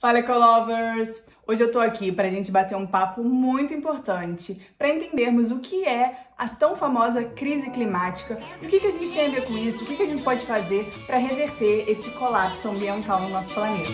Fala, Ecolovers! Hoje eu tô aqui pra gente bater um papo muito importante para entendermos o que é a tão famosa crise climática e o que a gente tem a ver com isso, o que a gente pode fazer para reverter esse colapso ambiental no nosso planeta.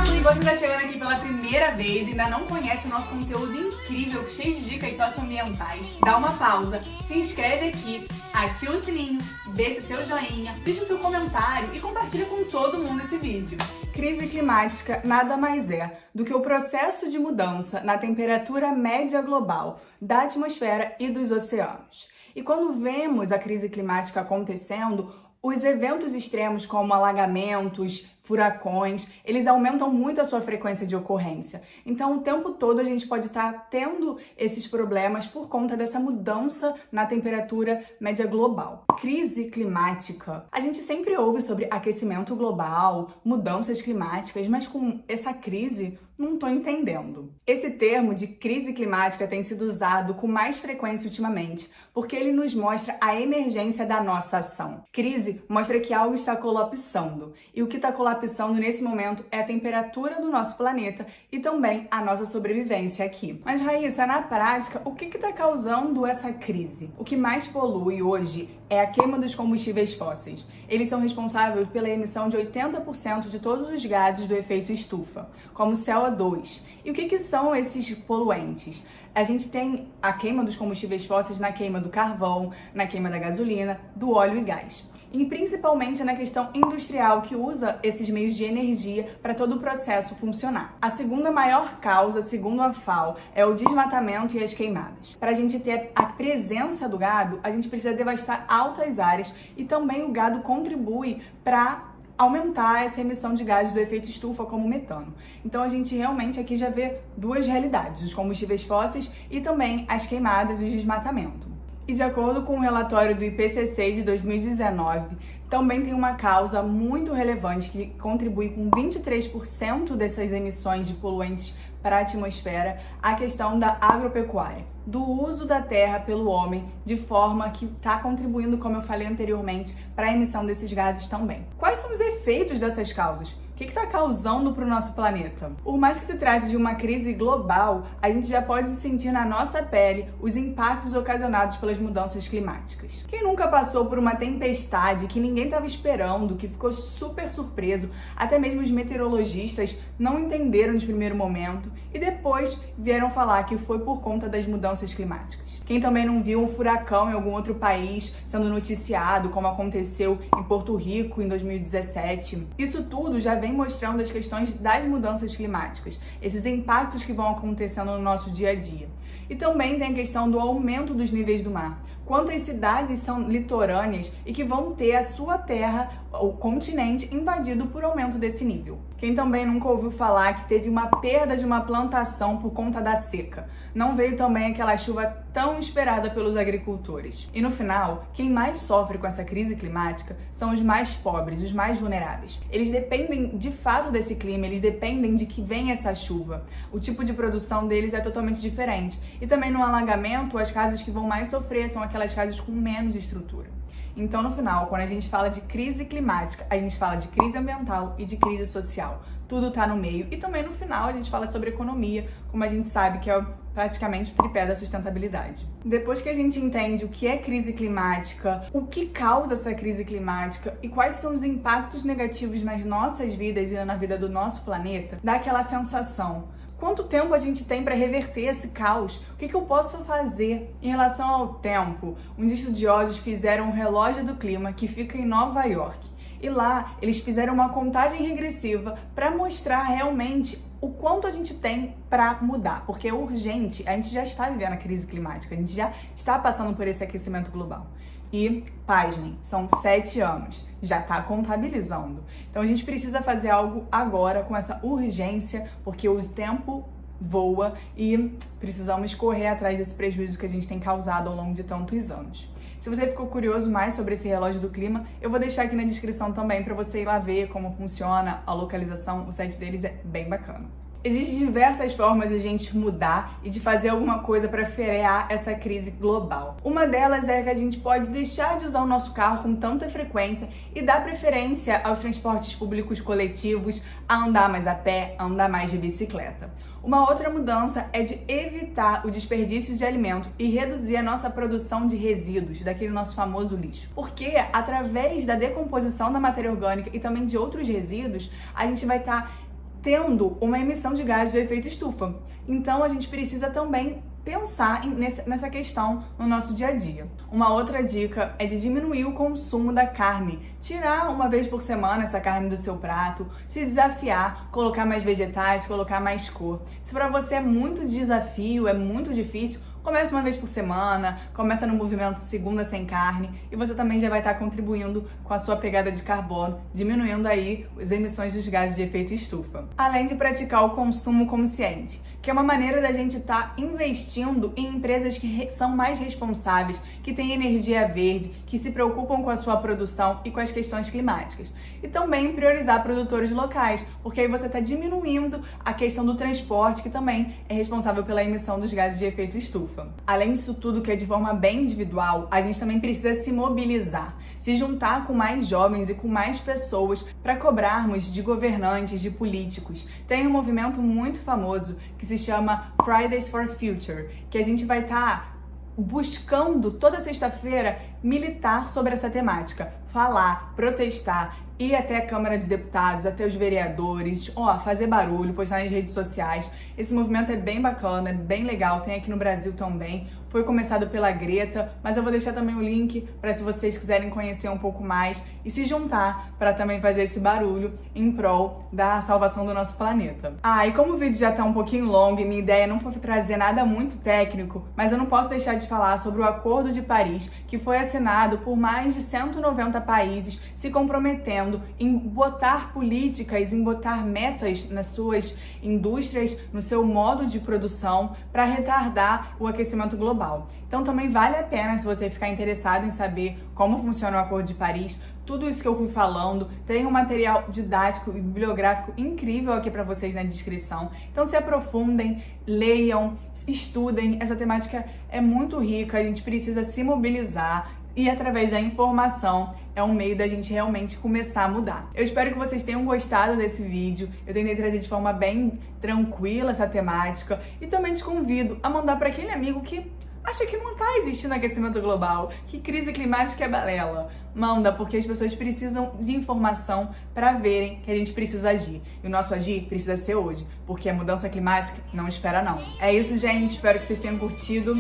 Se você está chegando aqui pela primeira vez e ainda não conhece o nosso conteúdo incrível, cheio de dicas socioambientais, dá uma pausa, se inscreve aqui, ativa o sininho, deixa seu joinha, deixa o seu comentário e compartilha com todo mundo esse vídeo. Crise climática nada mais é do que o processo de mudança na temperatura média global da atmosfera e dos oceanos. E quando vemos a crise climática acontecendo, os eventos extremos como alagamentos, furacões, eles aumentam muito a sua frequência de ocorrência. Então, o tempo todo a gente pode estar tendo esses problemas por conta dessa mudança na temperatura média global. Crise climática. A gente sempre ouve sobre aquecimento global, mudanças climáticas, mas com essa crise, não tô entendendo. Esse termo de crise climática tem sido usado com mais frequência ultimamente, porque ele nos mostra a emergência da nossa ação. Crise mostra que algo está colapsando, e o que está colapsando nesse momento é a temperatura do nosso planeta e também a nossa sobrevivência aqui. Mas, Raíssa, na prática, o que está causando essa crise? O que mais polui hoje é a queima dos combustíveis fósseis. Eles são responsáveis pela emissão de 80% de todos os gases do efeito estufa, como o CO2. E o que são esses poluentes? A gente tem a queima dos combustíveis fósseis na queima do carvão, na queima da gasolina, do óleo e gás. E principalmente na questão industrial que usa esses meios de energia para todo o processo funcionar. A segunda maior causa, segundo a FAO, é o desmatamento e as queimadas. Para a gente ter a presença do gado, a gente precisa devastar altas áreas e também o gado contribui para aumentar essa emissão de gases do efeito estufa, como o metano. Então a gente realmente aqui já vê duas realidades, os combustíveis fósseis e também as queimadas e o desmatamento. E de acordo com o relatório do IPCC de 2019, também tem uma causa muito relevante que contribui com 23% dessas emissões de poluentes para a atmosfera, a questão da agropecuária, do uso da terra pelo homem, de forma que está contribuindo, como eu falei anteriormente, para a emissão desses gases também. Quais são os efeitos dessas causas? O que está causando para o nosso planeta? Por mais que se trate de uma crise global, a gente já pode sentir na nossa pele os impactos ocasionados pelas mudanças climáticas. Quem nunca passou por uma tempestade que ninguém estava esperando, que ficou super surpreso, até mesmo os meteorologistas não entenderam de primeiro momento e depois vieram falar que foi por conta das mudanças climáticas. Quem também não viu um furacão em algum outro país sendo noticiado, como aconteceu em Porto Rico em 2017. Isso tudo já vem mostrando as questões das mudanças climáticas, esses impactos que vão acontecendo no nosso dia a dia. E também tem a questão do aumento dos níveis do mar. Quantas cidades são litorâneas e que vão ter a sua terra, o continente, invadido por aumento desse nível. Quem também nunca ouviu falar que teve uma perda de uma plantação por conta da seca? Não veio também aquela chuva tão esperada pelos agricultores. E no final, quem mais sofre com essa crise climática são os mais pobres, os mais vulneráveis. Eles dependem de fato desse clima, eles dependem de que venha essa chuva. O tipo de produção deles é totalmente diferente. E também no alagamento, as casas que vão mais sofrer são aquelas casas com menos estrutura. Então, no final, quando a gente fala de crise climática, a gente fala de crise ambiental e de crise social. Tudo tá no meio. E também no final a gente fala sobre economia, como a gente sabe que é praticamente o tripé da sustentabilidade. Depois que a gente entende o que é crise climática, o que causa essa crise climática e quais são os impactos negativos nas nossas vidas e na vida do nosso planeta, dá aquela sensação: quanto tempo a gente tem para reverter esse caos? O que eu posso fazer? Em relação ao tempo, uns estudiosos fizeram um relógio do clima que fica em Nova York. E lá eles fizeram uma contagem regressiva para mostrar realmente o quanto a gente tem para mudar, porque é urgente, a gente já está vivendo a crise climática, a gente já está passando por esse aquecimento global. E, pasmem, são 7 anos, já está contabilizando. Então a gente precisa fazer algo agora com essa urgência, porque o tempo voa e precisamos correr atrás desse prejuízo que a gente tem causado ao longo de tantos anos. Se você ficou curioso mais sobre esse relógio do clima, eu vou deixar aqui na descrição também para você ir lá ver como funciona a localização, o site deles é bem bacana. Existem diversas formas de a gente mudar e de fazer alguma coisa para frear essa crise global. Uma delas é que a gente pode deixar de usar o nosso carro com tanta frequência e dar preferência aos transportes públicos coletivos, a andar mais a pé, a andar mais de bicicleta. Uma outra mudança é de evitar o desperdício de alimento e reduzir a nossa produção de resíduos, daquele nosso famoso lixo. Porque através da decomposição da matéria orgânica e também de outros resíduos, a gente vai estar tendo uma emissão de gás do efeito estufa. Então a gente precisa também pensar nessa questão no nosso dia a dia. Uma outra dica é de diminuir o consumo da carne. Tirar uma vez por semana essa carne do seu prato, se desafiar, colocar mais vegetais, colocar mais cor. Se para você é muito desafio, é muito difícil, comece uma vez por semana, começa no movimento Segunda Sem Carne e você também já vai estar contribuindo com a sua pegada de carbono, diminuindo aí as emissões dos gases de efeito estufa. Além de praticar o consumo consciente, que é uma maneira da gente estar investindo em empresas que são mais responsáveis, que têm energia verde, que se preocupam com a sua produção e com as questões climáticas. E também priorizar produtores locais, porque aí você está diminuindo a questão do transporte, que também é responsável pela emissão dos gases de efeito estufa. Além disso tudo, que é de forma bem individual, a gente também precisa se mobilizar, se juntar com mais jovens e com mais pessoas para cobrarmos de governantes, de políticos. Tem um movimento muito famoso que se chama Fridays for Future, que a gente vai estar buscando toda sexta-feira militar sobre essa temática, falar, protestar, ir até a Câmara de Deputados, até os vereadores, fazer barulho, postar nas redes sociais. Esse movimento é bem bacana, é bem legal, tem aqui no Brasil também. Foi começado pela Greta, mas eu vou deixar também o link para se vocês quiserem conhecer um pouco mais e se juntar para também fazer esse barulho em prol da salvação do nosso planeta. E como o vídeo já tá um pouquinho longo e minha ideia não foi trazer nada muito técnico, mas eu não posso deixar de falar sobre o Acordo de Paris, que foi assinado por mais de 190 países se comprometendo em botar políticas, em botar metas nas suas indústrias, no seu modo de produção para retardar o aquecimento global. Então também vale a pena, se você ficar interessado em saber como funciona o Acordo de Paris, tudo isso que eu fui falando, tem um material didático e bibliográfico incrível aqui para vocês na descrição. Então se aprofundem, leiam, estudem, essa temática é muito rica, a gente precisa se mobilizar e através da informação é um meio da gente realmente começar a mudar. Eu espero que vocês tenham gostado desse vídeo, eu tentei trazer de forma bem tranquila essa temática e também te convido a mandar para aquele amigo que acha que não está existindo aquecimento global, que crise climática é balela. Manda, porque as pessoas precisam de informação para verem que a gente precisa agir. E o nosso agir precisa ser hoje, porque a mudança climática não espera não. É isso, gente. Espero que vocês tenham curtido.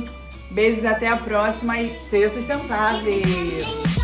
Beijos, até a próxima e seja sustentável!